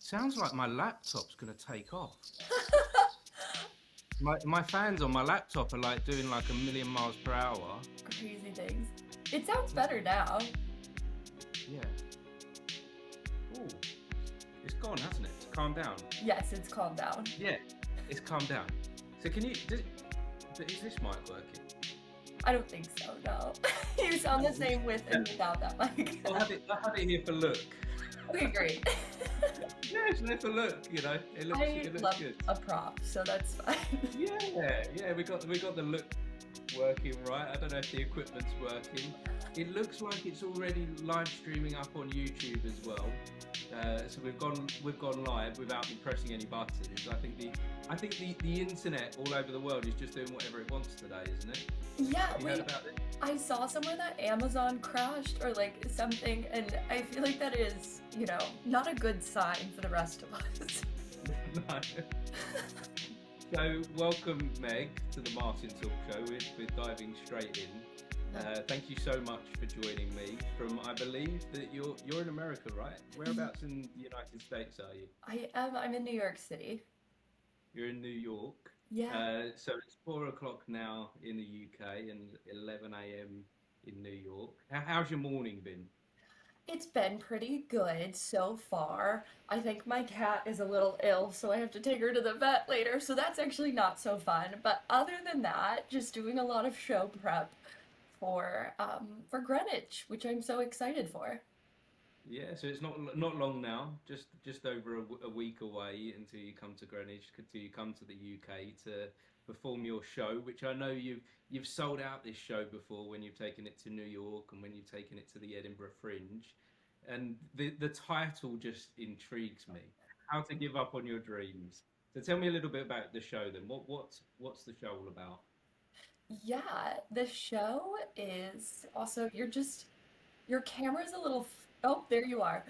Sounds like my laptop's gonna take off. My fans on my laptop are like doing like a million miles per hour. Crazy things. It sounds Yeah. better now. Yeah. Oh, it's gone, hasn't it? It's calmed down. Yes, it's calmed down. Yeah, it's calmed down. So can you? But is this mic working? I don't think so, no. You sound the same with and without that mic. I'll have it here for look. Okay, great. Yeah, it's there for look. It looks love good. a prop, so that's fine. Yeah. We got the look working right. I don't know if the equipment's working. It looks like it's already live streaming up on YouTube as well. So we've gone live without me pressing any buttons. I think the internet all over the world is just doing whatever it wants today, isn't it? Yeah, Have you heard about this? I saw somewhere that Amazon crashed or like something, and I feel like that is, not a good sign for the rest of us. No. So welcome, Meg, to the Martin Talk Show. We're diving straight in. Thank you so much for joining me. I believe that you're in America, right? Whereabouts in the United States are you? I'm in New York City. You're in New York. Yeah. So it's 4 o'clock now in the UK and 11 a.m. in New York. How's your morning been? It's been pretty good so far. I think my cat is a little ill, so I have to take her to the vet later, so that's actually not so fun. But other than that, just doing a lot of show prep for Greenwich, which I'm so excited for. Yeah, so it's not long now, just over a week away until you come to Greenwich, until you come to the UK to perform your show, which I know you've sold out this show before when you've taken it to New York and when you've taken it to the Edinburgh Fringe, and the title just intrigues me. How to give up on your dreams. So tell me a little bit about the show then. What's the show all about? Yeah, the show is also your camera's a little oh, there you are.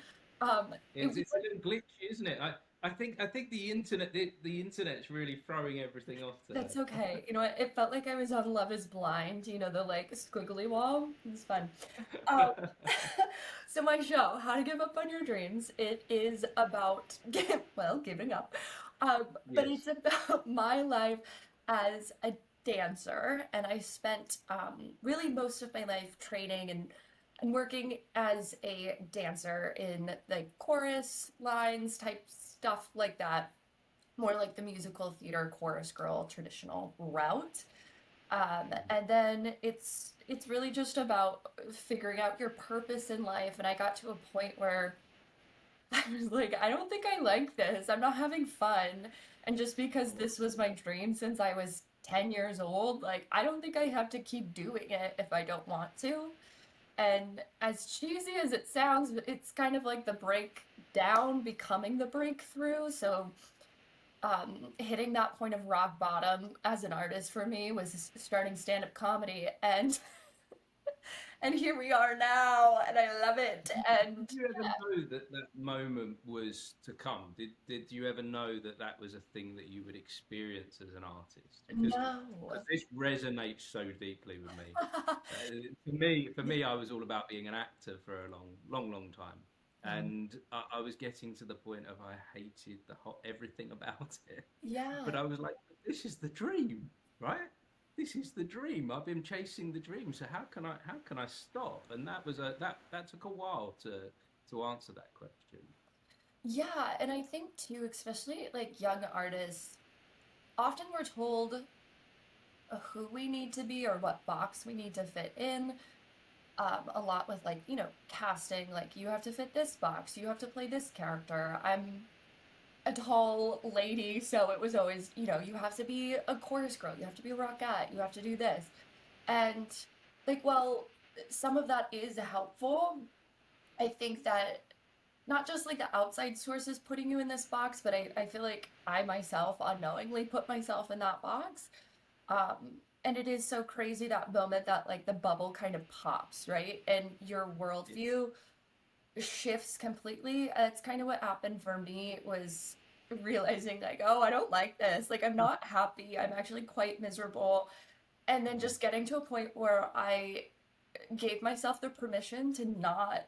It was It's a little glitchy, isn't it? I think the internet's really throwing everything off today. That's okay. You know what? It felt like I was on Love is Blind, the like squiggly wall. It was fun. Um, so my show, How to Give Up on Your Dreams, it is about, well, giving up. But it's Yes. about my life as a dancer, and I spent really most of my life training and working as a dancer in like chorus lines type stuff like that, more like the musical theater chorus girl traditional route. And then it's really just about figuring out your purpose in life. And I got to a point where I was like, I don't think I like this. I'm not having fun. And just because this was my dream since I was 10 years old, like I don't think I have to keep doing it if I don't want to. And as cheesy as it sounds, it's kind of like the breakdown becoming the breakthrough. So hitting that point of rock bottom as an artist for me was starting stand-up comedy, and here we are now, and I love it. Did And you ever know that that moment was to come? Did you ever know that that was a thing that you would experience as an artist? Because no. this resonates so deeply with me. For me, I was all about being an actor for a long time, and I was getting to the point of I hated the whole everything about it. But Yeah. I was like, this is the dream, right? This is the dream. I've been chasing the dream. So how can I stop? And that took a while to answer that question. Yeah, and I think too, especially like young artists, often we're told who we need to be or what box we need to fit in. A lot with like, casting, like you have to fit this box, you have to play this character. I'm a tall lady, so it was always, you have to be a chorus girl, you have to be a rockette, you have to do this. And like, well, some of that is helpful. I think that not just like the outside sources putting you in this box, but I feel like I myself unknowingly put myself in that box. And it is so crazy that moment that like the bubble kind of pops, right? And your Yes. worldview shifts completely. That's kind of what happened for me was realizing like, oh, I don't like this. Like I'm not happy. I'm actually quite miserable. And then Mhm. just getting to a point where I gave myself the permission to not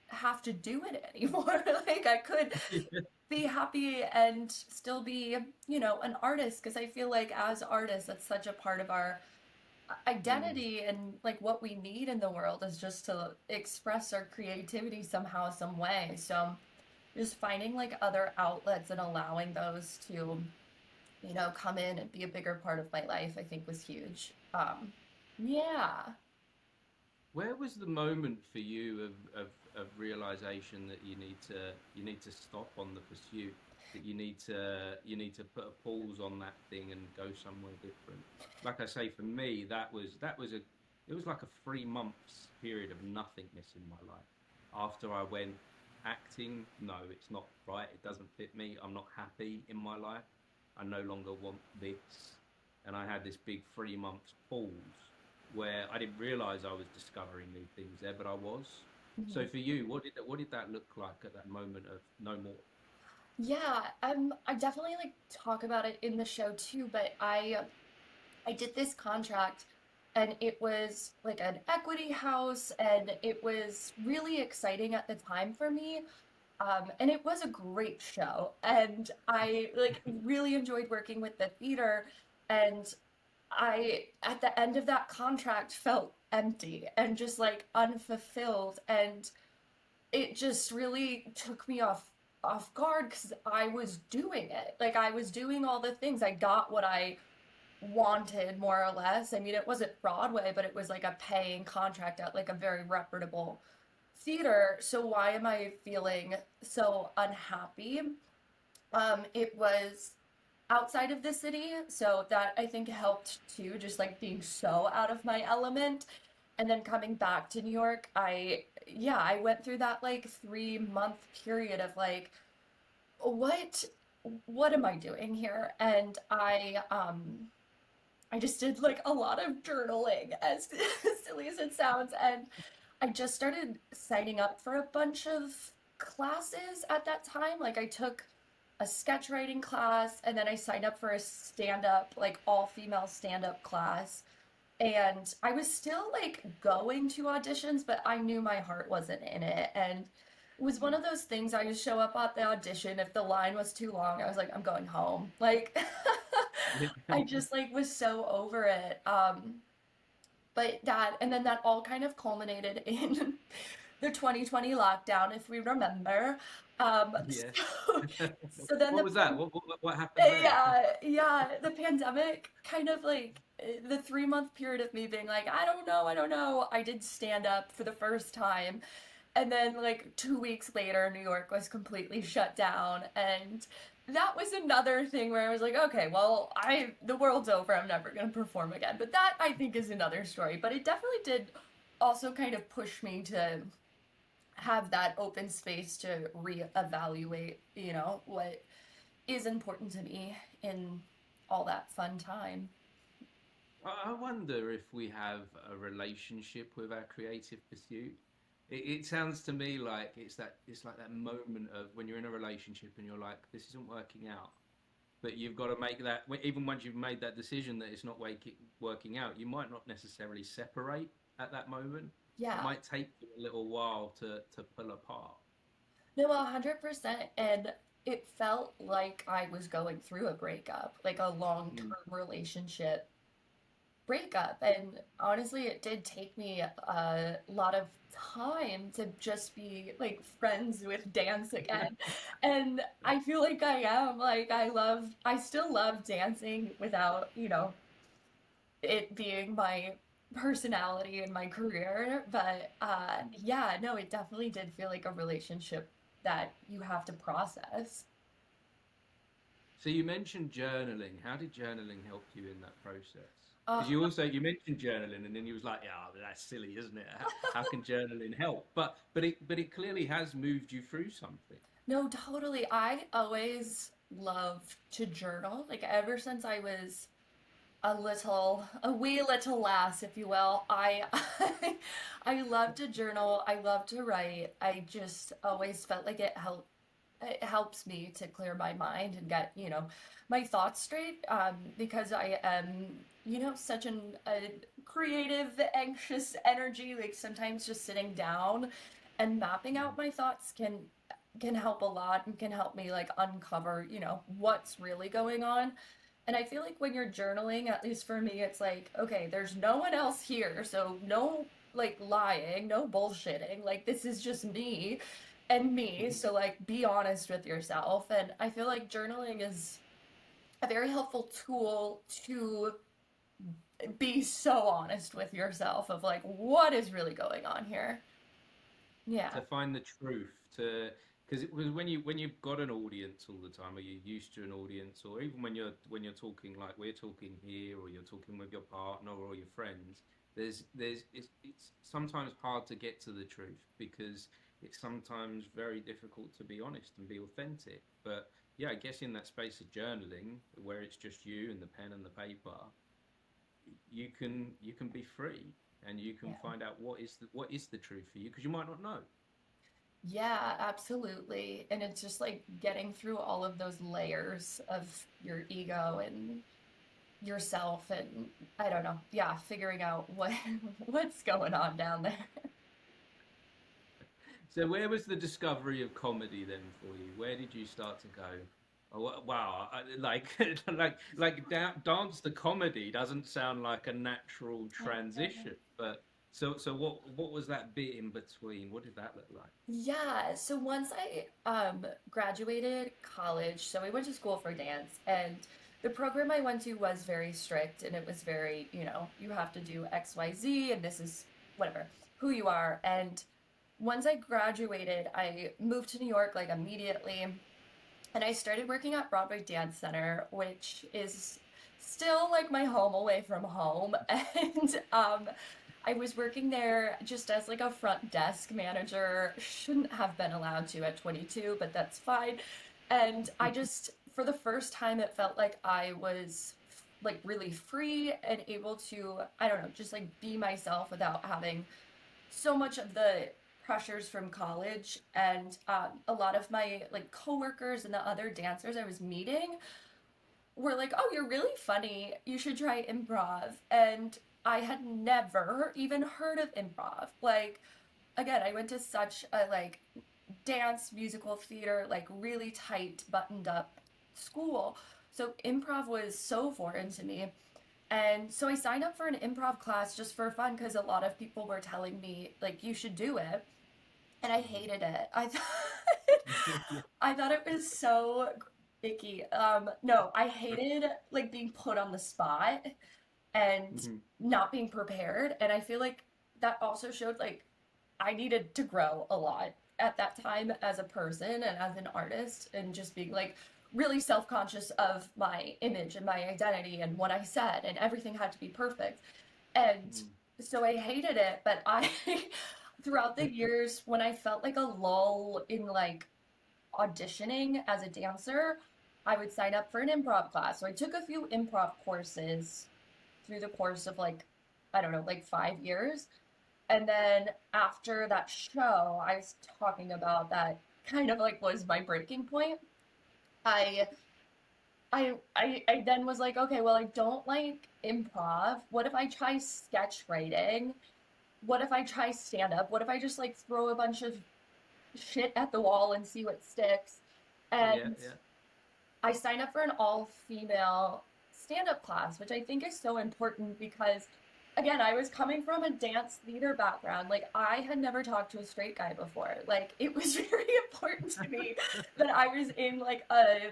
have to do it anymore. Like I could be happy and still be, an artist. Because I feel like as artists, that's such a part of our Mm. identity, and like what we need in the world is just to express our creativity somehow, some way. So just finding like other outlets and allowing those to, come in and be a bigger part of my life, I think was huge. Yeah. Where was the moment for you of realization that you need to stop on the pursuit, that you need to put a pause on that thing and go somewhere different? Like I say, for me, that was it was like a 3 months period of nothingness in my life. After I went acting, no, it's not right. It doesn't fit me. I'm not happy in my life. I no longer want this, and I had this big 3 months pause where I didn't realize I was discovering new things there, but I was. So Mhm. for you, what did that look like at that moment of no more? Yeah, I definitely like talk about it in the show too, but I did this contract and it was like an equity house and it was really exciting at the time for me. And it was a great show and I like really enjoyed working with the theater, and I at the end of that contract felt empty and just like unfulfilled, and it just really took me off guard because I was doing it. Like I was doing all the things. I got what I wanted more or less. I mean, it wasn't Broadway, but it was like a paying contract at like a very reputable theater. So why am I feeling so unhappy? It was outside of the city, so that I think helped too, just like being so out of my element. And then coming back to New York, I went through that like 3 month period of like, what what am I doing here? And I just did like a lot of journaling, as silly as it sounds, and I just started signing up for a bunch of classes at that time. Like I took a sketch writing class and then I signed up for a stand up, like all female stand up class. And I was still like going to auditions, but I knew my heart wasn't in it. And it was one of those things. I would show up at the audition. If the line was too long, I was like, I'm going home. Like, Yeah. I just like was so over it. But that, and then that all kind of culminated in the 2020 lockdown, if we remember. Yeah. So then What was that? What happened there? yeah, the pandemic kind of like the 3 month period of me being like, I don't know. I did stand up for the first time. And then like 2 weeks later, New York was completely shut down. And that was another thing where I was like, okay, well, the world's over. I'm never gonna perform again. But that I think is another story. But it definitely did also kind of push me to have that open space to reevaluate, what is important to me in all that fun time. I wonder if we have a relationship with our creative pursuit. It sounds to me like it's like that moment of when you're in a relationship and you're like, this isn't working out, but you've got to make that. Even once you've made that decision that it's not working out, you might not necessarily separate at that moment. It Yeah. might take you a little while to pull apart. No, 100%. And it felt like I was going through a breakup, like a Mm. long-term relationship breakup. And honestly, it did take me a lot of time to just be like friends with dance again. And I feel like I am. Like, I still love dancing without, it being my personality and my career. But yeah, no, it definitely did feel like a relationship that you have to process. So you mentioned journaling. How did journaling help you in that process? Uh, Because you mentioned journaling, and then you was like, "Yeah, but that's silly, isn't it? How can journaling help?" But it clearly has moved you through something. no, totally. I always loved to journal. Like ever since I was a wee little lass, if you will. I love to journal. I love to write. I just always felt like it helps me to clear my mind and get, my thoughts straight. Because I am, such a creative, anxious energy. Like sometimes just sitting down and mapping out my thoughts can can help a lot and can help me like uncover, what's really going on. And I feel like when you're journaling, at least for me, it's like, okay, there's no one else here, so no like lying, no bullshitting. Like this is just me and me. So like be honest with yourself. And I feel like journaling is a very helpful tool to be so honest with yourself of like what is really going on here. Yeah. To find the truth, to because it was when you've got an audience all the time, or you're used to an audience, or even when you're talking like we're talking here, or you're talking with your partner or your friends, it's sometimes hard to get to the truth because it's sometimes very difficult to be honest and be authentic. But yeah, I guess in that space of journaling where it's just you and the pen and the paper, you can be free and you can Yeah. find out what is the truth for you because you might not know. Yeah, absolutely. And it's just like getting through all of those layers of your ego and yourself and I don't know. Yeah, figuring out what what's going on down there. So where was the discovery of comedy then for you? Where did you start to go? Oh, wow, like dance to comedy doesn't sound like a natural transition, but so what was that bit in between? What did that look like? Yeah, so once I graduated college, so I went to school for dance, and the program I went to was very strict, and it was very, you have to do XYZ, and this is whatever, who you are. And once I graduated, I moved to New York like immediately, and I started working at Broadway Dance Center, which is still like my home away from home. And I was working there just as like a front desk manager. Shouldn't have been allowed to at 22, but that's fine. And I just, for the first time, it felt like I was like really free and able to, I don't know, just like be myself without having so much of the pressures from college. And a lot of my like coworkers and the other dancers I was meeting were like, oh, you're really funny, you should try improv. And I had never even heard of improv. Like, again, I went to such a like dance musical theater, like really tight buttoned up school, so improv was so foreign to me. And so I signed up for an improv class just for fun because a lot of people were telling me like you should do it, and I hated it. I thought I thought it was so icky. No, I hated like being put on the spot and Mhm. not being prepared. And I feel like that also showed like I needed to grow a lot at that time as a person and as an artist, and just being like really self-conscious of my image and my identity and what I said, and everything had to be perfect. And Mhm. so I hated it, but I throughout the years when I felt like a lull in like auditioning as a dancer, I would sign up for an improv class. So I took a few improv courses through the course of like, I don't know, like 5 years. And then after that show I was talking about that kind of like was my breaking point. I I then was like, okay, well, I don't like improv. What if I try sketch writing? What if I try stand up? What if I just like throw a bunch of shit at the wall and see what sticks? Yeah, And yeah. I signed up for an all female stand up class, which I think is so important because, again, I was coming from a dance theater background. Like, I had never talked to a straight guy before. Like, it was very important to me that I was in like a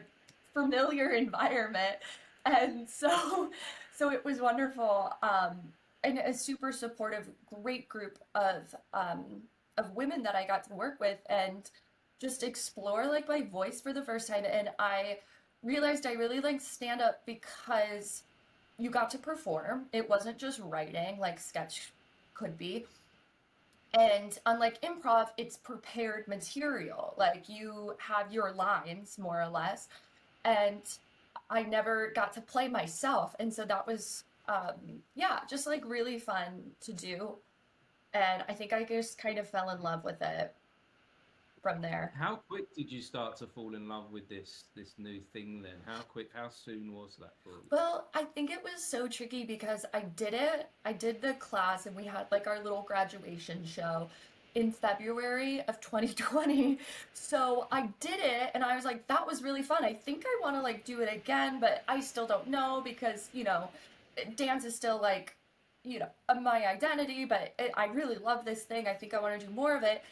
familiar environment. And so, so it was wonderful. And a super supportive, great group of women that I got to work with and just explore like my voice for the first time. And I realized I really liked stand up because you got to perform. It wasn't just writing like sketch could be. And unlike improv, it's prepared material. Like you have your lines more or less. And I never got to play myself. And so that was, yeah, just like really fun to do. And I think I just kind of fell in love with it from there. How quick did you start to fall in love with this new thing then? How quick, how soon was that for you? Well, I think it was so tricky because I did it. I did the class and we had like our little graduation show. in February of 2020. So I did it and I was like, that was really fun. I think I want to like do it again, but I still don't know because, dance is still like, my identity, but I really love this thing. I think I want to do more of it.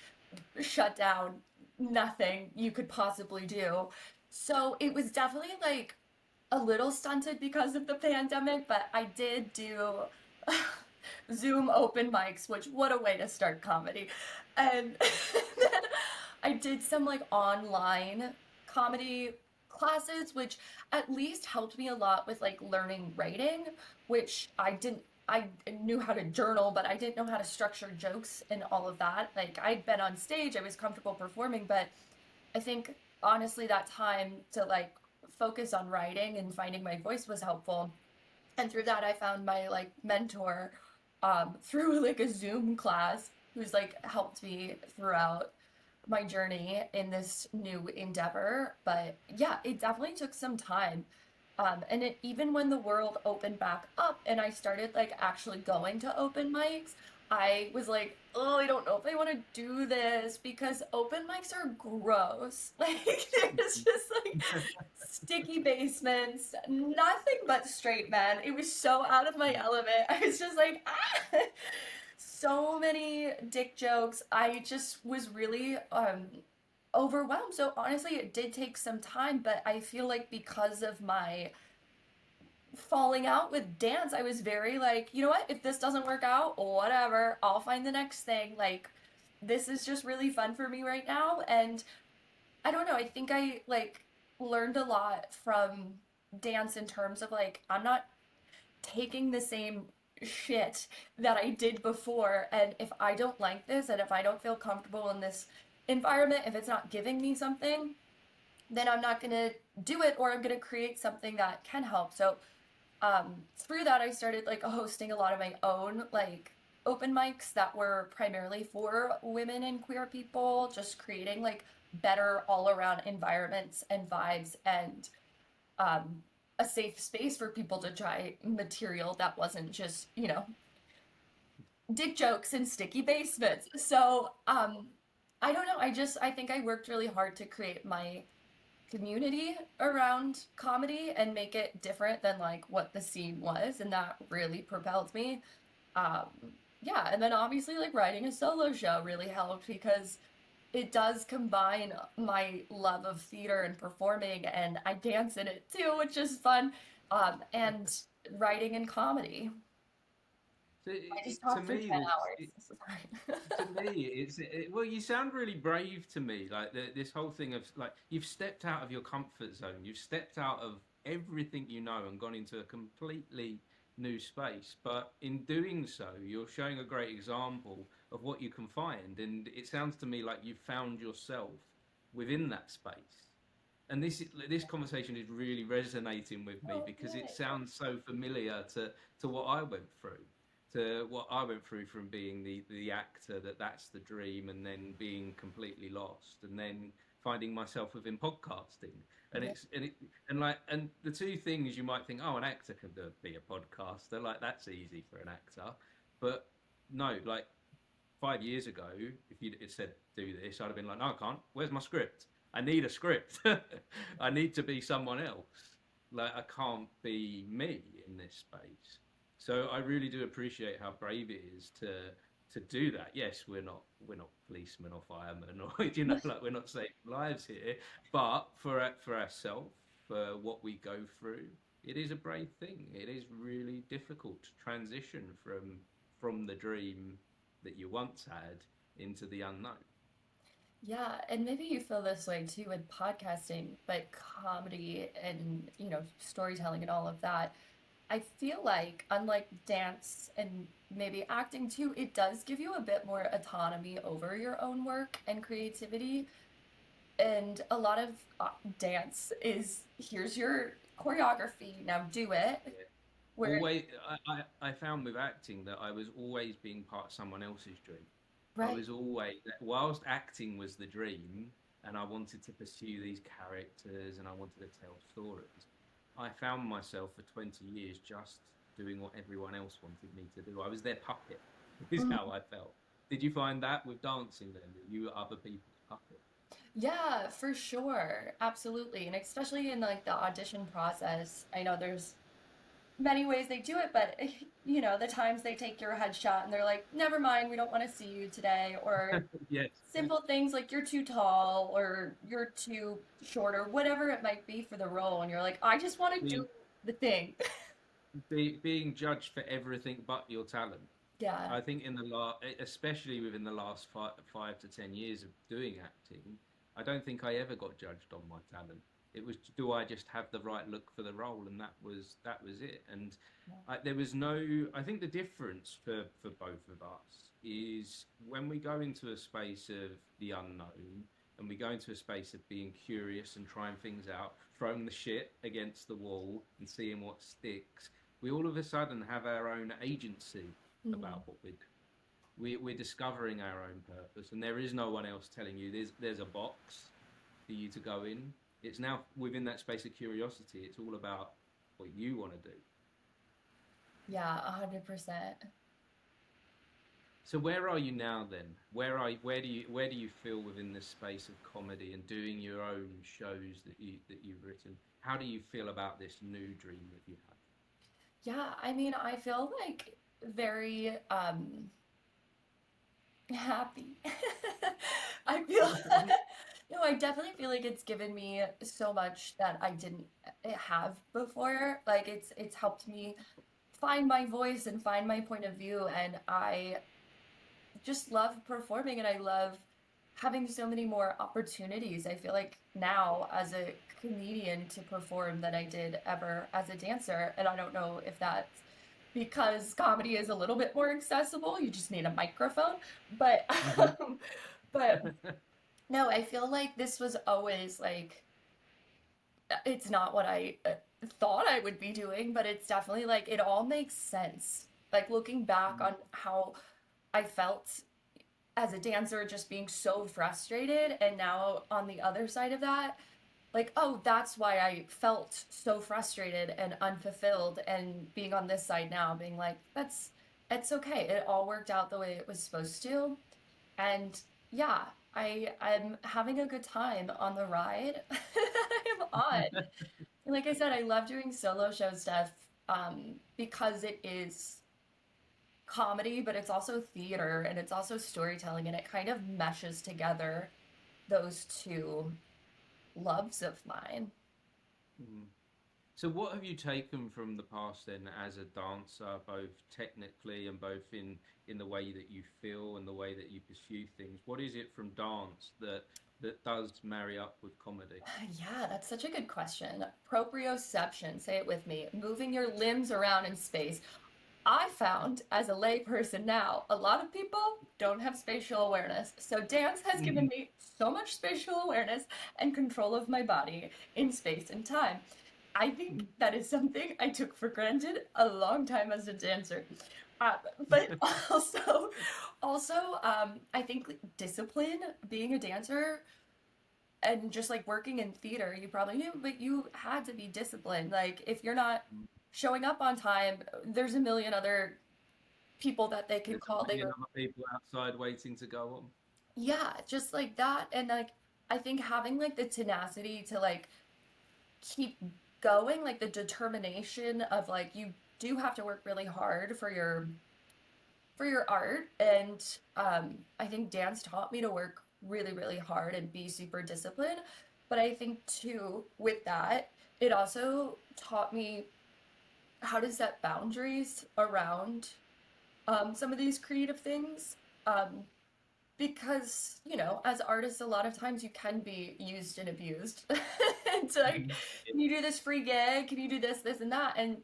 Shut down, nothing you could possibly do. So it was definitely like a little stunted because of the pandemic, but I did do Zoom open mics, which what a way to start comedy. And then I did some like online comedy classes, which at least helped me a lot with like learning writing, which I knew how to journal, but I didn't know how to structure jokes and all of that. Like I'd been on stage, I was comfortable performing, but I think honestly that time to like focus on writing and finding my voice was helpful. And through that I found my like mentor through like a Zoom class who's like helped me throughout my journey in this new endeavor. But yeah, it definitely took some time. And even when the world opened back up and I started like actually going to open mics, I was like, oh, I don't know if I want to do this because open mics are gross. Like, there's just like sticky basements, nothing but straight men. It was so out of my element. I was just like, ah! So many dick jokes. I just was really overwhelmed. So honestly, it did take some time, but I feel like because of my falling out with dance, I was very like, you know what? If this doesn't work out, whatever, I'll find the next thing. Like, this is just really fun for me right now. And I don't know, I think I like learned a lot from dance in terms of like, I'm not taking the same shit that I did before. And if I don't like this and if I don't feel comfortable in this environment, if it's not giving me something, then I'm not gonna do it or I'm gonna create something that can help. So through that, I started like hosting a lot of my own like open mics that were primarily for women and queer people, just creating like better all around environments and vibes and um, a safe space for people to try material that wasn't just, dick jokes and sticky basements. So I don't know. I think I worked really hard to create my community around comedy and make it different than like what the scene was, and that really propelled me. um yeah, and then obviously like writing a solo show really helped because it does combine my love of theater and performing, and I dance in it too, which is fun. And writing and comedy. So I just to talked for 10 me, hours. Sorry. to me, well, you sound really brave to me. Like this whole thing of like you've stepped out of your comfort zone, you've stepped out of everything you know and gone into a completely new space. But in doing so, you're showing a great example of what you can find. And it sounds to me like you've found yourself within that space. And this conversation is really resonating with me Oh, because it yay. sounds so familiar to what I went through, to what I went through from being the actor that's the dream, and then being completely lost, and then finding myself within podcasting, and Yeah. and the two things you might think, oh, an actor can be a podcaster, like that's easy for an actor, but no, like 5 years ago, if you'd said do this, I'd have been like, no, I can't. Where's my script? I need a script. I need to be someone else. Like I can't be me in this space. So I really do appreciate how brave it is to do that. Yes, we're not policemen or firemen or like we're not saving lives here, but for ourselves, for what we go through, it is a brave thing. It is really difficult to transition from the dream that you once had into the unknown. Yeah, and maybe you feel this way too with podcasting, but comedy and, storytelling and all of that. I feel like, unlike dance and maybe acting too, it does give you a bit more autonomy over your own work and creativity. And a lot of dance is here's your choreography, now do it. Yeah. Where, Always, I found with acting that I was always being part of someone else's dream. I right? was always, whilst acting was the dream, and I wanted to pursue these characters and I wanted to tell stories, I found myself for 20 years just doing what everyone else wanted me to do. I was their puppet, is Mm, how I felt. Did you find that with dancing then, that you were other people's puppet? Yeah, for sure. Absolutely. And especially in like the audition process, I know there's many ways they do it, but the times they take your headshot and they're like, never mind, we don't want to see you today, or Yes. simple things like you're too tall or you're too short or whatever it might be for the role, and you're like, I just want to do Being the thing. being judged for everything but your talent. Yeah. I think in the especially within the last 5 to 10 years of doing acting, I don't think I ever got judged on my talent. It was, do I just have the right look for the role, and that was it. And there was no. I think the difference for both of us is when we go into a space of the unknown, and we go into a space of being curious and trying things out, throwing the shit against the wall and seeing what sticks. We all of a sudden have our own agency Mhm. about what we do. We're discovering our own purpose, and there is no one else telling you there's a box for you to go in. It's now within that space of curiosity. It's all about what you want to do. Yeah, 100%. So where are you now then? Where do you feel within this space of comedy and doing your own shows that you've written? How do you feel about this new dream that you have? Yeah, I mean, I feel like very happy. I feel no, I definitely feel like it's given me so much that I didn't have before. Like it's helped me find my voice and find my point of view, and I just love performing and I love having so many more opportunities. I feel like now as a comedian to perform than I did ever as a dancer. And I don't know if that's because comedy is a little bit more accessible. You just need a microphone. But Hmm. but no, I feel like this was always like it's not what I thought I would be doing, but it's definitely like it all makes sense. Like looking back on how I felt as a dancer, just being so frustrated, and now on the other side of that, like, oh, that's why I felt so frustrated and unfulfilled, and being on this side now, being like, it's okay. It all worked out the way it was supposed to. And yeah, I'm having a good time on the ride I'm on. And like I said, I love doing solo show stuff because it is comedy, but it's also theater and it's also storytelling, and it kind of meshes together those two loves of mine. Hmm. So what have you taken from the past then as a dancer, both technically and both in the way that you feel and the way that you pursue things? What is it from dance that does marry up with comedy? Yeah, that's such a good question. Proprioception, say it with me, moving your limbs around in space. I found as a layperson now, a lot of people don't have spatial awareness. So dance has given Mhm. me so much spatial awareness and control of my body in space and time. I think that is something I took for granted a long time as a dancer. Uh, but also, I think discipline, being a dancer, and just like working in theater, you probably knew, but you had to be disciplined. Like if you're not showing up on time, there's a million other people that they can There's call. a They million go, other people outside waiting to go on. yeah, just like that. And like I think having like the tenacity to like keep going, like the determination of like you do have to work really hard for your art. And I think dance taught me to work really, really hard and be super disciplined. But I think too, with that, it also taught me how to set boundaries around some of these creative things. Um, because, as artists, a lot of times you can be used and abused. It's like, Mhm. can you do this free gig? Can you do this, this, and that? And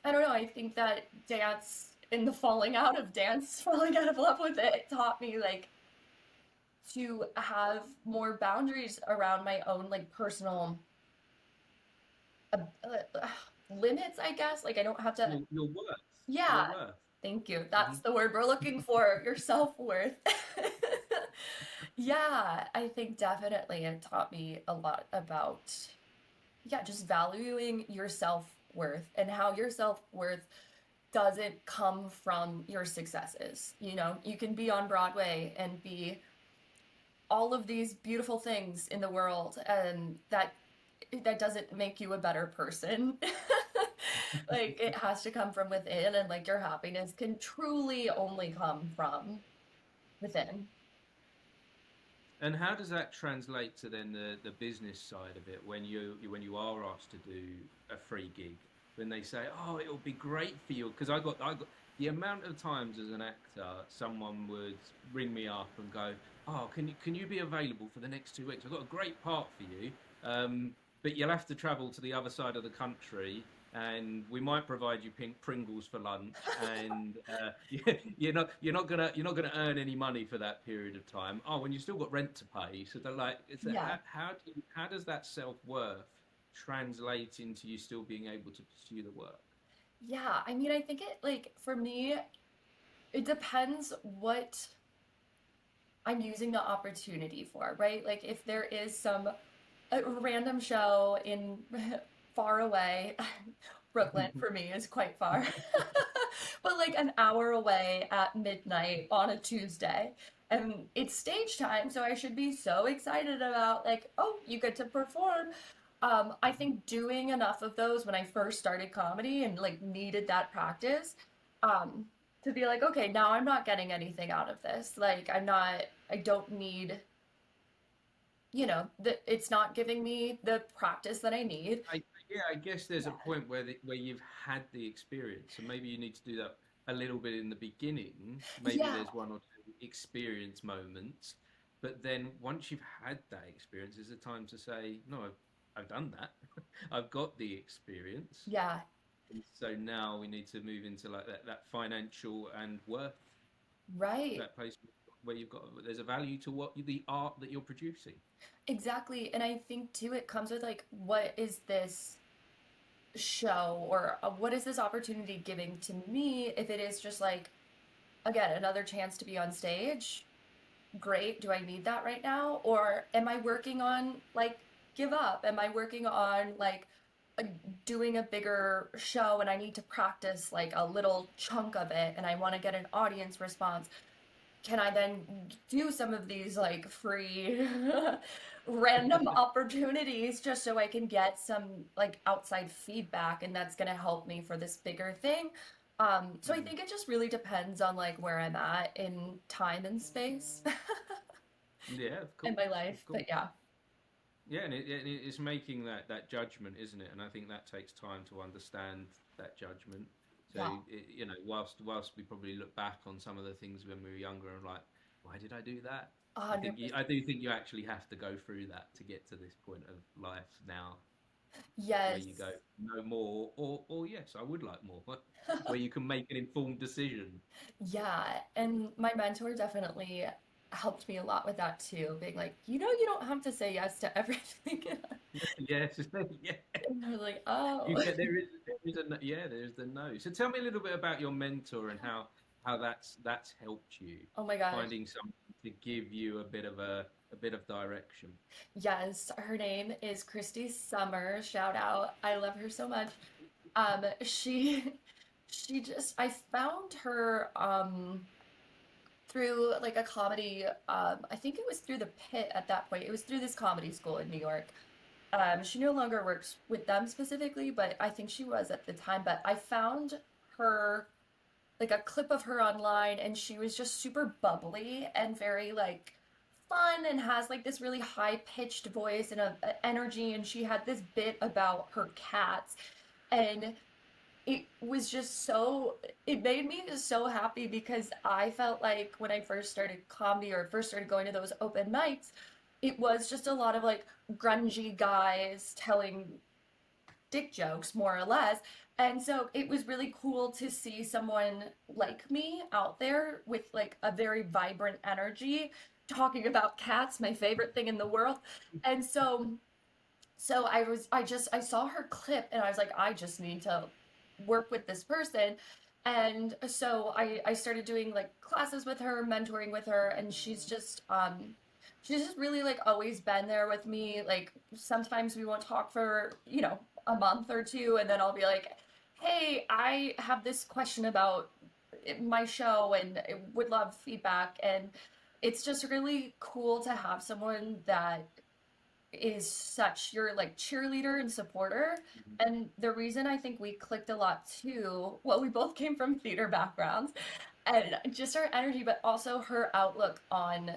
I don't know. I think that dance, in the falling out of dance, falling out of love with it, taught me like to have more boundaries around my own like personal uh, uh, limits, I guess. Like I don't have to. Your worth, your Yeah, worth. thank you. Hmm. That's the word we're looking for. Your self-worth. Yeah, I think definitely it taught me a lot about, yeah, just valuing your self-worth and how your self-worth doesn't come from your successes. You know, you can be on Broadway and be all of these beautiful things in the world, and that doesn't make you a better person. Like it has to come from within, and like your happiness can truly only come from within. And how does that translate to then the business side of it when you are asked to do a free gig? When they say, "Oh, it'll be great for you," because I got the amount of times as an actor, someone would ring me up and go, "Oh, can you be available for the next 2 weeks? I've got a great part for you, but you'll have to travel to the other side of the country." And we might provide you pink Pringles for lunch, and you're not gonna earn any money for that period of time. Oh, when you still got rent to pay, so they're like, it's that, Yeah. how does that self worth translate into you still being able to pursue the work? Yeah, I mean, I think it like for me, it depends what I'm using the opportunity for, right? Like if there is some a random show in far away, Brooklyn for me is quite far, but like an hour away at midnight on a Tuesday. And it's stage time, so I should be so excited about like, oh, you get to perform. I think doing enough of those when I first started comedy and like needed that practice, um, to be like, okay, now I'm not getting anything out of this. Like I don't need, it's not giving me the practice that I need. I, yeah, I guess there's a Yeah. point where you've had the experience, so maybe you need to do that a little bit in the beginning. Maybe Yeah, there's one or two experience moments, but then once you've had that experience, is the time to say, "No, I've done that. I've got the experience." yeah, And so now we need to move into like that financial and worth, right. that place where you've got there's a value to the art that you're producing. Exactly. And I think too, it comes with like, what is this show or what is this opportunity giving to me? If it is just like, again, another chance to be on stage, great. Do I need that right now? Or am I working on like, give up? Am I working on like, a, doing a bigger show and I need to practice like a little chunk of it and I want to get an audience response? Can I then do some of these like free random opportunities just so I can get some like outside feedback and that's gonna help me for this bigger thing? So I Mm. think it just really depends on like where I'm at in time and space Yeah, of in my course, life. of course. But yeah. Yeah, and it's making that judgment, isn't it? And I think that takes time to understand that judgment. So, Yeah. whilst we probably look back on some of the things when we were younger and like, why did I do that? I 100%. do think you actually have to go through that to get to this point of life now, where Yes. you go, no more, or yes, I would like more, where you can make an informed decision. Yeah, and my mentor definitely helped me a lot with that too, being like, you don't have to say yes to everything. Yes, yeah. And I was like, oh. You get there is a yeah, there's the no. So tell me a little bit about your mentor and how that's helped you Oh my gosh. finding someone to give you a bit of direction. Yes, her name is Christy Summer. Shout out. I love her so much. She she just I found her through like a comedy I think it was through the Pit at that point. It was through this comedy school in New York. She no longer works with them specifically, but I think she was at the time. But I found her like a clip of her online and she was just super bubbly and very like fun and has like this really high pitched voice and a energy and she had this bit about her cats and it was just so it made me just so happy because I felt like when I first started comedy or first started going to those open mics it was just a lot of like grungy guys telling dick jokes, more or less. And so it was really cool to see someone like me out there with like a very vibrant energy talking about cats, my favorite thing in the world. And so I saw her clip and I was like, I just need to work with this person. And so I started doing like classes with her, mentoring with her, and she's just really like always been there with me. Like sometimes we won't talk for, a month or two, and then I'll be like, hey, I have this question about my show and I would love feedback. And it's just really cool to have someone that is such your like cheerleader and supporter. Mhm. And the reason I think we clicked a lot too, well, we both came from theater backgrounds and just our energy, but also her outlook on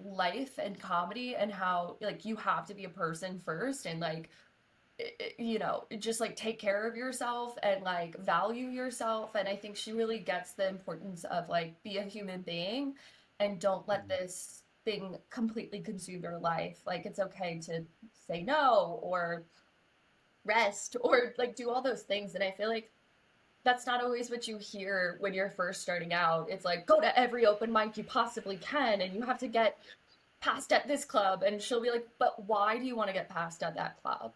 life and comedy and how like you have to be a person first and like just like take care of yourself and like value yourself. And I think she really gets the importance of like be a human being and don't let Mhm. this thing completely consume your life. Like it's okay to say no or rest or like do all those things. And I feel like that's not always what you hear when you're first starting out. It's like go to every open mic you possibly can and you have to get passed at this club. And she'll be like, but why do you want to get passed at that club?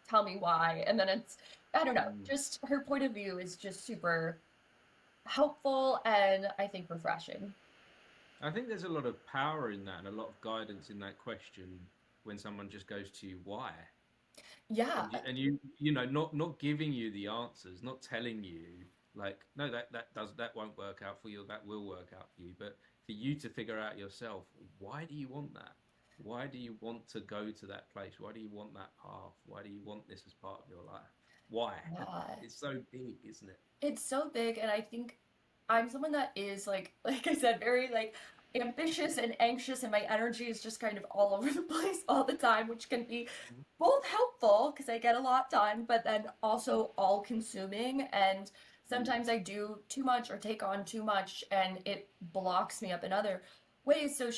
Tell me why. And then it's, I don't know, Mm. just her point of view is just super helpful and I think refreshing. I think there's a lot of power in that and a lot of guidance in that question when someone just goes to you, why? Yeah, And you know, not giving you the answers, not telling you like, no, that won't work out for you, that will work out for you, but for you to figure out yourself, why do you want that? Why do you want to go to that place? Why do you want that path? Why do you want this as part of your life? Why? yeah. It's so big, isn't it? It's so big and I think I'm someone that is like I said, very like ambitious and anxious and my energy is just kind of all over the place all the time, which can be both helpful because I get a lot done, but then also all consuming and Mm. sometimes I do too much or take on too much and it blocks me up in other ways. So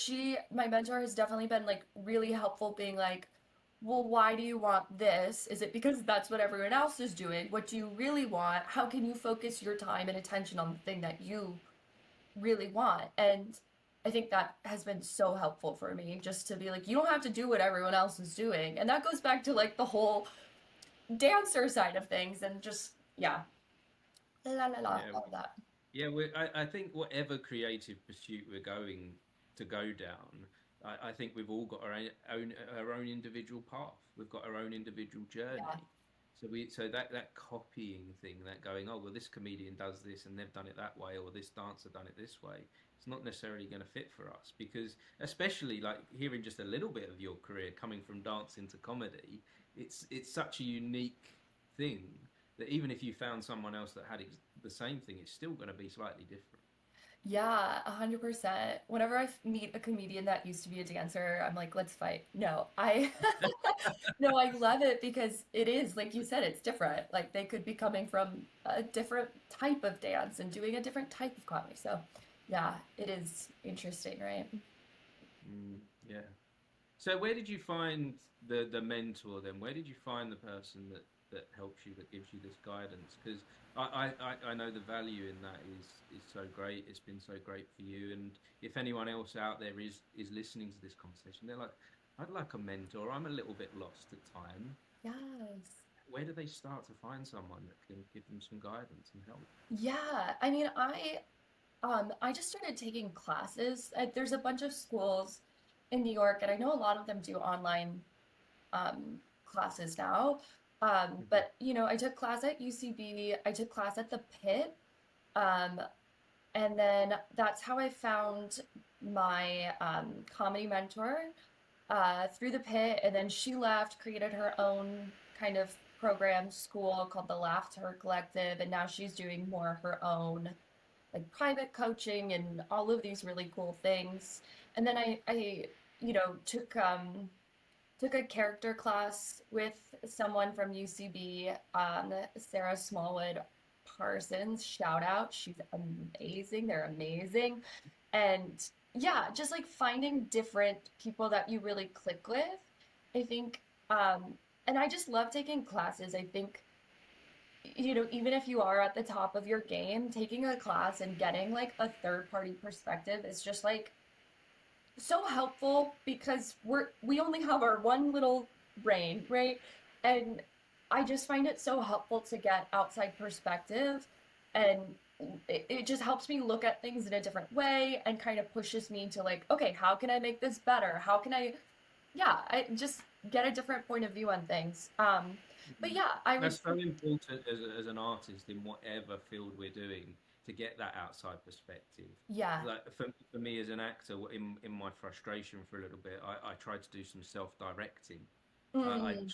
my mentor has definitely been like really helpful being like, well, why do you want this? Is it because that's what everyone else is doing? What do you really want? How can you focus your time and attention on the thing that you really want? And I think that has been so helpful for me just to be like, you don't have to do what everyone else is doing. And that goes back to like the whole dancer side of things and just, yeah, la la la, Yeah, all of that. yeah. I think whatever creative pursuit we're going to go down, I think we've all got our own individual path. We've got our own individual Yeah. journey. So that copying thing, that going, oh well, this comedian does this and they've done it that way, or this dancer done it this way. It's not necessarily going to fit for us because, especially like hearing just a little bit of your career coming from dance into comedy, it's such a unique thing that even if you found someone else that had the same thing, it's still going to be slightly different. Yeah, 100%. Whenever meet a comedian that used to be a dancer, I'm like, let's fight. No, no, I love it because it is, like you said, it's different. Like they could be coming from a different type of dance and doing a different type of comedy. So, yeah, it is interesting, right? Mm, yeah. So where did you find the mentor then? Where did you find the person that helps you, that gives you this guidance? Because I know the value in that is so great. It's been so great for you. And if anyone else out there is listening to this conversation, they're like, I'd like a mentor. I'm a little bit lost at time. Yes. Where do they start to find someone that can give them some guidance and help? Yeah. I mean, I just started taking classes. There's a bunch of schools in New York, and I know a lot of them do online classes now. Mhm. But I took class at UCB, I took class at the Pit, um, and then that's how I found my comedy mentor through the Pit. And then she left, created her own kind of program school called the Laughter Collective, and now she's doing more her own like private coaching and all of these really cool things. And then I took a character class with someone from UCB, Sarah Smallwood Parsons. Shout out. She's amazing. They're amazing. And yeah, just like finding different people that you really click with. I think, and I just love taking classes. I think, even if you are at the top of your game, taking a class and getting like a third party perspective is just like so helpful because we only have our one little brain, right? And I just find it so helpful to get outside perspective and it just helps me look at things in a different way and kind of pushes me to like, okay, how can I make this better? How can I, yeah, I just get a different point of view on things. But yeah, I That's was, so important as an artist in whatever field we're doing to get that outside perspective. yeah. Like for me as an actor, in my frustration for a little bit, I tried to do some self-directing. Mm,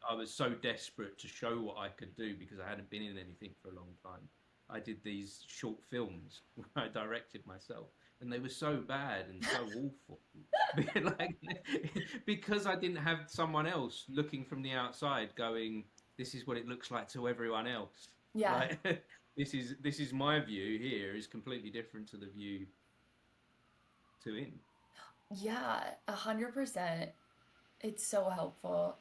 I was so desperate to show what I could do because I hadn't been in anything for a long time. I did these short films where I directed myself, and they were so bad and so awful. Like, because I didn't have someone else looking from the outside going, "This is what it looks like to everyone else." yeah. Like, this is my view here is completely different to the view to in. Yeah, 100%. It's so helpful.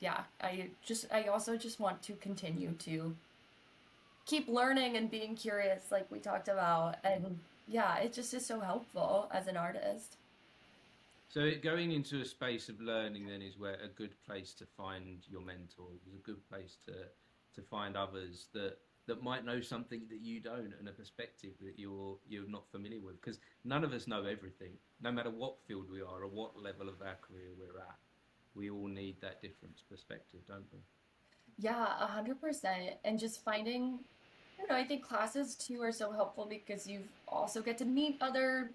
Yeah, I also just want to continue to keep learning and being curious, like we talked about. And yeah, it just is so helpful as an artist. So going into a space of learning then is where a good place to find your mentors, is a good place to find others that might know something that you don't and a perspective that you're not familiar with. Because none of us know everything, no matter what field we are or what level of our career we're at. We all need that different perspective, don't we? Yeah, 100%. And just finding, I don't know, I think classes too are so helpful because you also get to meet other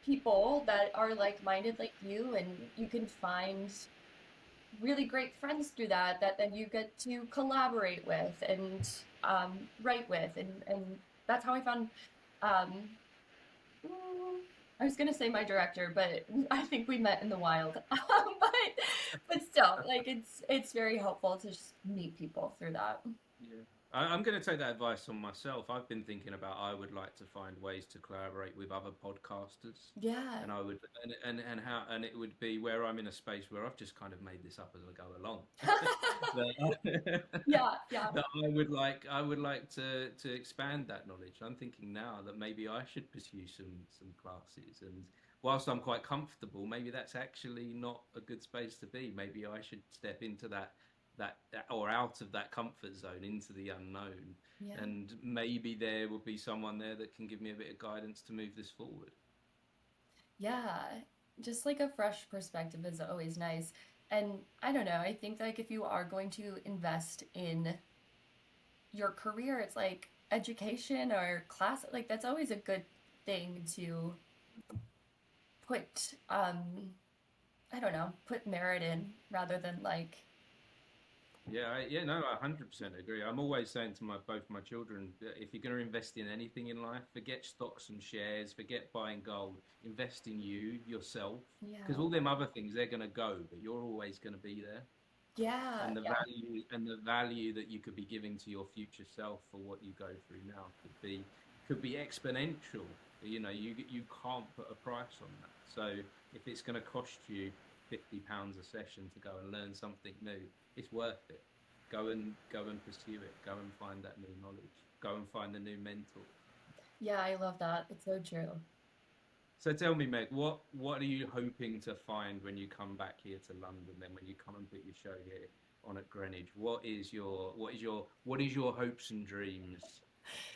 people that are like-minded like you, and you can find really great friends through that that then you get to collaborate with and write with, and that's how I found um, I was gonna say my director, but I think we met in the wild. But still, like it's very helpful to just meet people through that. Yeah. I'm going to take that advice on myself. I've been thinking about I would like to find ways to collaborate with other podcasters, Yeah. and I would and how and it would be where I'm in a space where I've just kind of made this up as I go along. that, Yeah, yeah. that I would like to expand that knowledge. I'm thinking now that maybe I should pursue some classes, and whilst I'm quite comfortable, maybe that's actually not a good space to be. Maybe I should step into that or out of that comfort zone into the unknown, Yeah. and maybe there will be someone there that can give me a bit of guidance to move this forward. Yeah. Just like a fresh perspective is always nice. And I don't know, I think like if you are going to invest in your career, it's like education or class, like that's always a good thing to put I don't know, put merit in rather than like Yeah, no, I 100% agree. I'm always saying to both my children, that if you're going to invest in anything in life, forget stocks and shares, forget buying gold, invest in you, yourself, because yeah. all them other things they're going to go, but you're always going to be there. Yeah, And yeah. the value that you could be giving to your future self for what you go through now could be exponential. You can't put a price on that. So if it's going to cost you £50 a session to go and learn something new, it's worth it. Go and pursue it. Go and find that new knowledge. Go and find the new mentor. Yeah, I love that. It's so true. So tell me, Meg, what are you hoping to find when you come back here to London? Then when you come and put your show here on at Greenwich, what is your hopes and dreams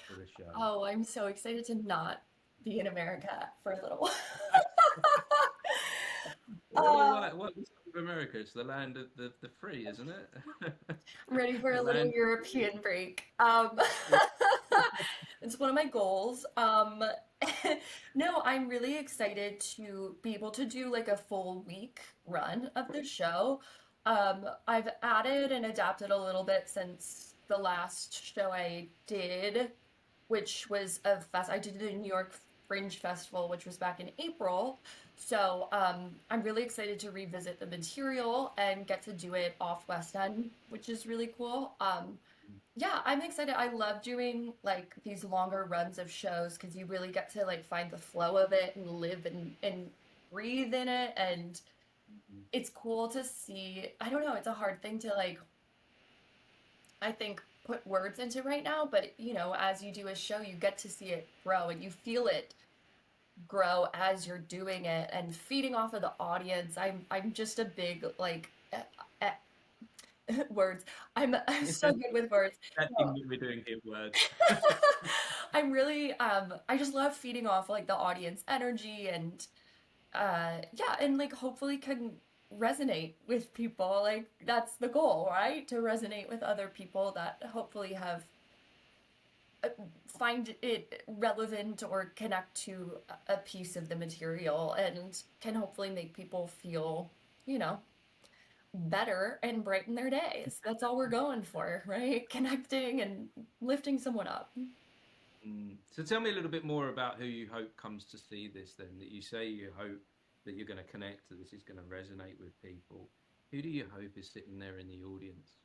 for the show? Oh, I'm so excited to not be in America for a little while. Really, uh, what is America? It's the land of the free, isn't it? I'm ready for The a little land. European break. It's one of my goals. No, I'm really excited to be able to do like a full week run of the show. I've added and adapted a little bit since the last show I did, which was I did the New York Fringe Festival, which was back in April. So I'm really excited to revisit the material and get to do it off West End, which is really cool. Yeah, I'm excited. I love doing like these longer runs of shows because you really get to like find the flow of it and live and breathe in it. And it's cool to see. I don't know, it's a hard thing to like, I think, put words into right now, but as you do a show, you get to see it grow and you feel it grow as you're doing it and feeding off of the audience. I'm just a big like words. I'm so good with words. That No. thing that we're doing here, words. I'm really I just love feeding off like the audience energy and yeah, and like hopefully can resonate with people. Like that's the goal, right? To resonate with other people that hopefully have find it relevant or connect to a piece of the material and can hopefully make people feel, you know, better and brighten their days. That's all we're going for, right? Connecting and lifting someone up. So tell me a little bit more about who you hope comes to see this then, that you say you hope that you're going to connect to this, is going to resonate with people. Who do you hope is sitting there in the audience?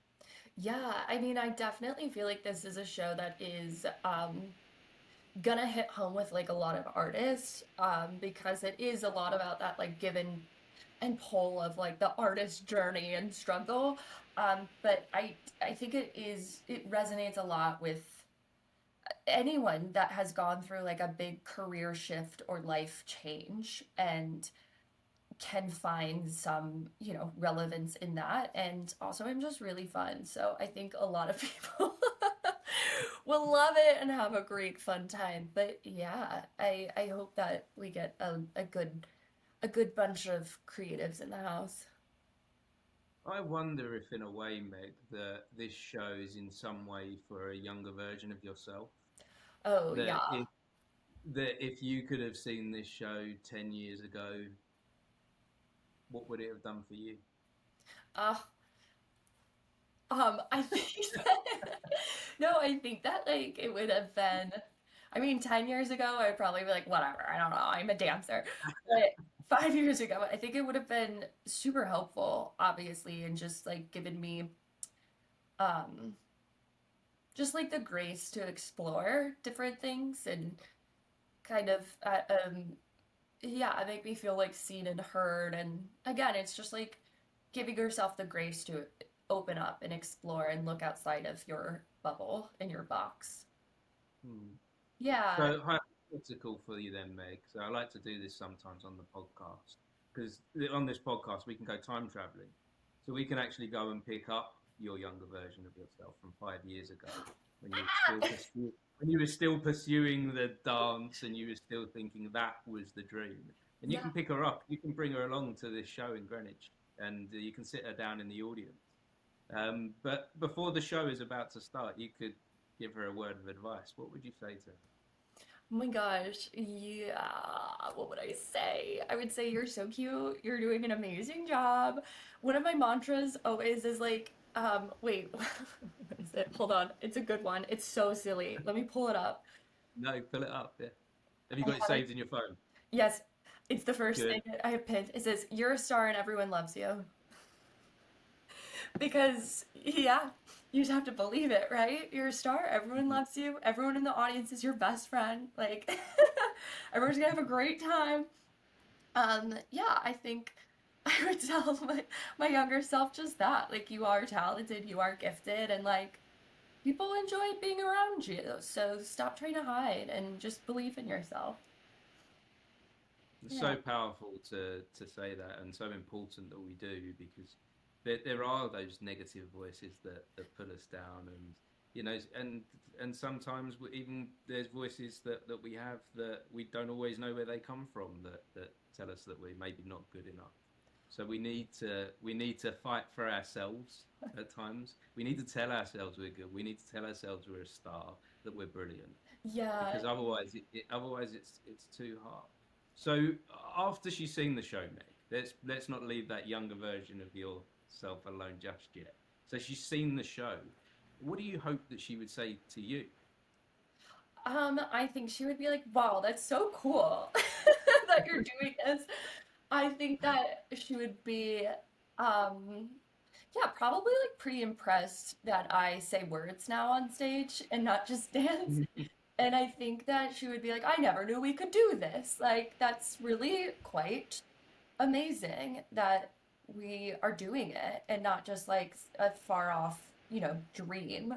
Yeah, I mean, I definitely feel like this is a show that is gonna hit home with like a lot of artists because it is a lot about that like give and pull of like the artist journey and struggle. But I think it resonates a lot with anyone that has gone through like a big career shift or life change and can find some, you know, relevance in that. And also, I'm just really fun. So I think a lot of people will love it and have a great fun time. But yeah, I hope that we get a good bunch of creatives in the house. I wonder if, in a way, Meg, that this show is in some way for a younger version of yourself. Oh That yeah. if you could have seen this show 10 years ago, what would it have done for you? Uh, I think that, no, I think that like it would have been, I mean, 10 years ago, I'd probably be like, whatever, I don't know, I'm a dancer. But 5 years ago, I think it would have been super helpful, obviously, and just like given me um just like the grace to explore different things and kind of yeah, make me feel like seen and heard. And again, it's just like giving yourself the grace to open up and explore and look outside of your bubble and your box. Hmm. Yeah. So hypothetical for you then, Meg. So I like to do this sometimes on the podcast because on this podcast we can go time traveling, so we can actually go and pick up your younger version of yourself from 5 years ago when you were still Ah! pursuing the dance and you were still thinking that was the dream. And you Yeah. can pick her up, you can bring her along to this show in Greenwich, and you can sit her down in the audience. But before the show is about to start, you could give her a word of advice. What would you say to her? Oh my gosh. Yeah. What would I say? I would say you're so cute. You're doing an amazing job. One of my mantras always is like, wait, what is it? Hold on. It's a good one. It's so silly. Let me pull it up. No, fill it up. Yeah. Have you I got it have it. saved in your phone? Yes, it's the first Good. thing that I have pinned. It says, "You're a star and everyone loves you." Because, yeah, you just have to believe it, right? You're a star, everyone Mhm. loves you, everyone in the audience is your best friend. Like, everyone's gonna have a great time. Yeah, I think I would tell my younger self just that. Like, you are talented, you are gifted, and like, people enjoy being around you. So stop trying to hide and just believe in yourself. It's Yeah. so powerful to say that, and so important that we do, because there are those negative voices that put us down, and you know, and sometimes even there's voices that we have that we don't always know where they come from, that tell us that we're maybe not good enough. So we need to fight for ourselves at times. We need to tell ourselves we're good. We need to tell ourselves we're a star, that we're brilliant, Yeah. because otherwise it's too hard. So after she's seen the show, Meg, let's not leave that younger version of yourself alone just yet. So she's seen the show. What do you hope that she would say to you? I think she would be like, wow, that's so cool that you're doing this. I think that she would be, um, yeah, probably like pretty impressed that I say words now on stage and not just dance. And I think that she would be like, I never knew we could do this. Like, that's really quite amazing that we are doing it and not just like a far off, you know, dream.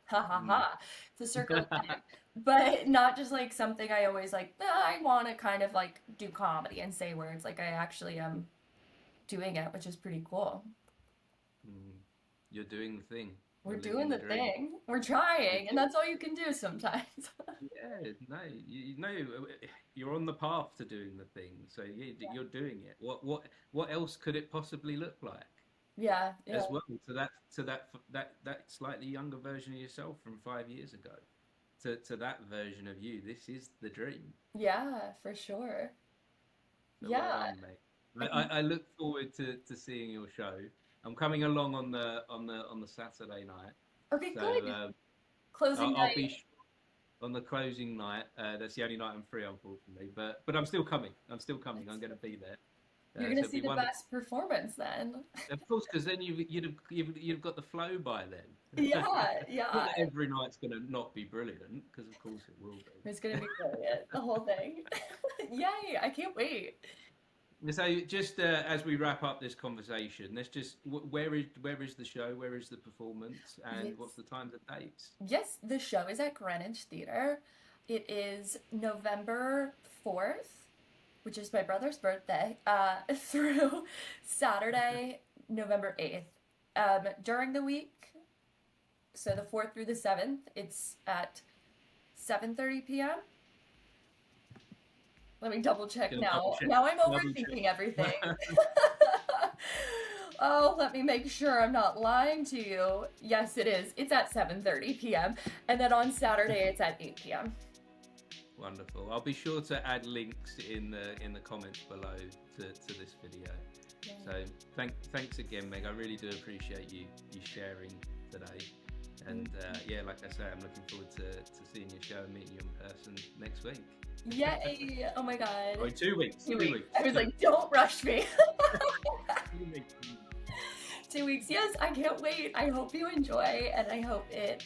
Ha ha Mm. ha. It's a circle thing. But not just like something I always like, "Ah, I want to kind of like do comedy and say words. Like I actually am doing it, which is pretty cool. Mm. You're doing the thing. We're You're doing living the the dream. thing. We're You're trying, and do- that's all you can do sometimes. Yeah, no, you're on the path to doing the thing, so you're doing it. What else could it possibly look like Yeah, yeah, as well? To that slightly younger version of yourself from 5 years ago, to that version of you. This is the dream. yeah, for sure. So well Yeah, done, mate. I I, think, I look forward to seeing your show. I'm coming along on the Saturday night, okay, so good. Closing I'll night. be on the closing night. That's the only night I'm free, unfortunately. But I'm still coming. I'm still coming. I'm going to be there. You're So gonna it'd see be the wonderful. best performance then. Of course, because then you'd have got the flow by then. Yeah, Not yeah. that every night's going to not be brilliant, because of course it will be. It's gonna be brilliant, the whole thing. Yay, I can't wait. So just as we wrap up this conversation, let's just where is the show? Where is the performance? And Yes. what's the times and dates? Yes, the show is at Greenwich Theatre. It is November 4th, which is my brother's birthday, through Saturday, November 8th. During the week, so the 4th through the 7th, it's at 7:30 p.m. Let me double check Gonna double now. check. Now I'm Double overthinking everything. check. Oh, let me make sure I'm not lying to you. Yes, it is. It's at 7:30 p.m. And then on Saturday it's at 8 p.m. Wonderful. I'll be sure to add links in the comments below to this video. Yeah. So thanks again, Meg. I really do appreciate you sharing today. And yeah, like I say, I'm looking forward to seeing your show and meeting you in person next week. Yay! Oh my God. Oh, in 2 weeks. 2 weeks. I was like, don't rush me. 2 weeks. 2 weeks. Yes, I can't wait. I hope you enjoy, and I hope it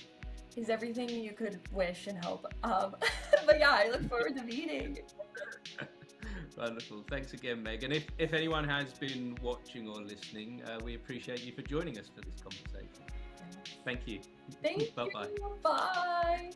is everything you could wish and hope. But yeah, I look forward to meeting. Wonderful. Thanks again, Meg. And if anyone has been watching or listening, we appreciate you for joining us for this conversation. Thank you. Thank Bye-bye. you. Bye.